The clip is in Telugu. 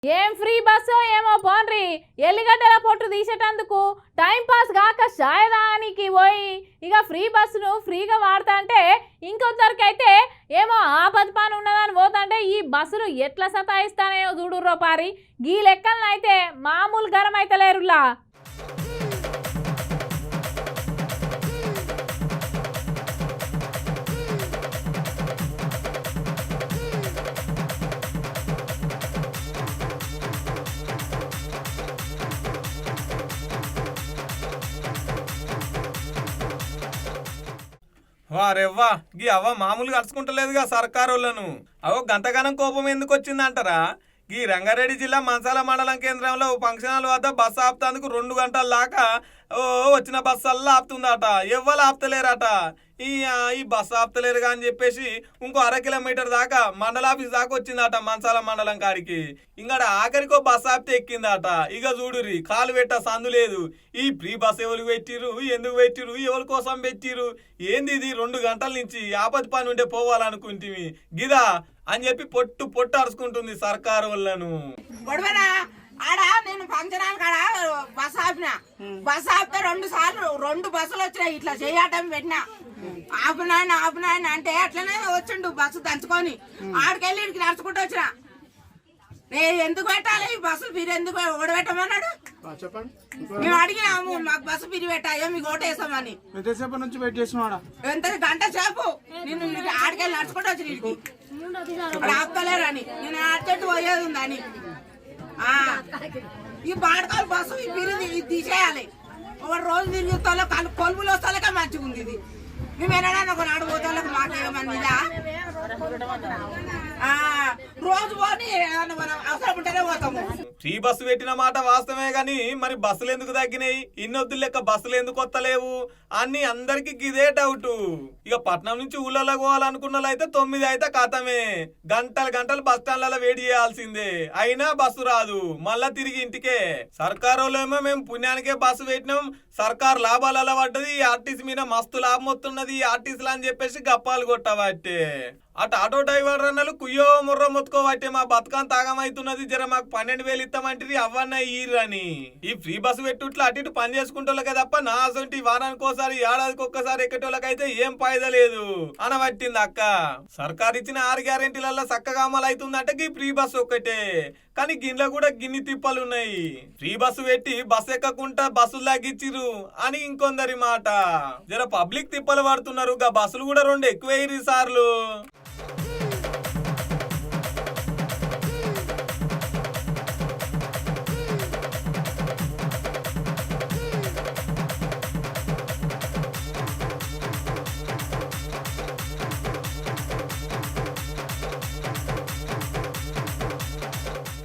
ఏం ఫ్రీ బస్సో ఏమో పోన్రి. ఎల్లిగడ్డల పొట్టు తీసేటందుకు టైం పాస్ కాక షాయదానికి పోయి ఇక ఫ్రీ బస్సును ఫ్రీగా వాడతా అంటే ఇంకొందరికైతే ఏమో ఆపద పని ఉన్నదని పోతుంటే ఈ బస్సులు ఎట్లా సతాయిస్తానో చూడుర్రో పారి. గీ లెక్కలను అయితే మామూలు గరం అయితే లేరులా. వారెవ్వా గీ అవ్వ మామూలుగా అరుచుకుంటలేదుగా సర్కారు వాళ్ళను. అవో గంటగానం కోపం ఎందుకు వచ్చిందంటారా? ఈ రంగారెడ్డి జిల్లా మంచాల మండలం కేంద్రంలో ఫంక్షన్ హాల్ వద్ద బస్సు ఆపుతందుకు 2 గంటల దాకా వచ్చిన బస్సల్లా ఆపుతుందట. ఎవ్వరు ఆపుతలేరట. ఈ బస్సు ఆపుతలేరుగా అని చెప్పేసి ఇంకో 1/2 కిలోమీటర్ దాకా మండలాఫీస్ దాకా వచ్చిందట మంచాల మండలం కాడికి. ఇంకడ ఆఖరికో బస్సు ఆపితే ఎక్కిందట. ఇక చూడురి కాలు పెట్ట సందు లేదు. ఈ ఫ్రీ బస్ ఎవరికి పెట్టిరు, ఎందుకు పెట్టిరు, ఎవరి కోసం పెట్టిరు, ఏంది ఇది 2 గంటల నుంచి ఆపద పని ఉంటే పోవాలనుకుంటుంది గిదా అని చెప్పి పొట్టు అరుచుకుంటుంది సర్కారు వాళ్ళను. ఆడ నేను ఫంక్షన్ హాల్ కాడ బస్ ఆపిన. బస్ ఆపితే 2 సార్లు 2 బస్సులు వచ్చినాయి. ఇట్లా చేయటం పెట్టినా ఆపునాయన అంటే అట్లనే వచ్చిండు బస్సు దంచుకొని. ఆడికెళ్ళి ఇడికి నడుచుకుంటూ వచ్చిన. నేను ఎందుకు పెట్టాలి ఈ బస్సులు మీరు ఎందుకు ఓడబెట్టమన్నాడు. మేము అడిగినాము మాకు బస్సు పిరి పెట్టాయో మీకు ఓటేసామని. ఎంతసేపు నుంచి వెయిట్ చేసినాడా? ఎంత గంట సేపు నేను ఆడికెళ్ళి నడుచుకుంటూ వచ్చిన. ఇడికి ఆపుతలేరని నేను అర్జెంట్ పోయేది ఉందని. ఈ బాడకాలు బస్సు ఈ పిరి తీసేయాలి. ఒక రోజు తిరుగుతాలో కొలుపులు వస్తాలకే మంచిగా ఉంది. ఇది మేము ఎన్నడా ఒక నాడు పోతాలకు మాకేమన్నా రోజు పోని అవసరం ఉంటేనే పోతాము. ఫ్రీ బస్సు పెట్టిన మాట వాస్తవమే గాని మరి బస్సులు ఎందుకు తగ్గినాయి, ఇన్నొద్దు లెక్క బస్సులు ఎందుకు వస్తలేవు అని అందరికి ఇదే డౌట్. ఇక పట్నం నుంచి ఊళ్ళలో పోవాలనుకున్న అయితే 9 అయితే కథమే. గంటలు బస్ స్టాండ్లలో వెయిట్ చేయాల్సిందే. అయినా బస్సు రాదు. మళ్ళా తిరిగి ఇంటికే. సర్కారు వాళ్ళేమో మేము పుణ్యానికే బస్సు పెట్టినాం, సర్కారు లాభాలలో పడ్డది, ఈ ఆర్టీసీ మీద మస్తు లాభం వస్తున్నది ఈ ఆర్టీసీలు అని చెప్పేసి గప్పాలు కొట్టబట్టే. అటు ఆటో డ్రైవర్ అన్నలు కుయ్యో ముర్ర మొత్తుకోబట్టే మా బతుకం తాగమైతున్నది, జర మాకు 12,000 ఇస్తామంటే అవన్న ఈరని. ఈ ఫ్రీ బస్సు పెట్టుట్లా అటు ఇటు పని చేసుకుంటోళ్ళకే తప్ప నా అసొంటి వారానికి ఒకసారి ఏడాదికి ఒక్కసారి ఎక్కటోళ్ళకైతే ఏం ఫాయిదా లేదు అనబట్టింది అక్క. సర్కారు ఇచ్చిన 6 గ్యారెంటీలలో చక్కగా అమలు అవుతుందంటే ఈ ఫ్రీ బస్సు ఒక్కటే. కానీ గిన్నెలో కూడా గిన్ని తిప్పలు ఉన్నాయి. ఫ్రీ బస్సు పెట్టి బస్సు ఎక్కకుండా బస్సులు తగ్గించిరు అని ఇంకొందరి మాట. జర పబ్లిక్ తిప్పలు పడుతున్నారు. గా బస్సులు కూడా 2 ఎక్కువ సార్లు.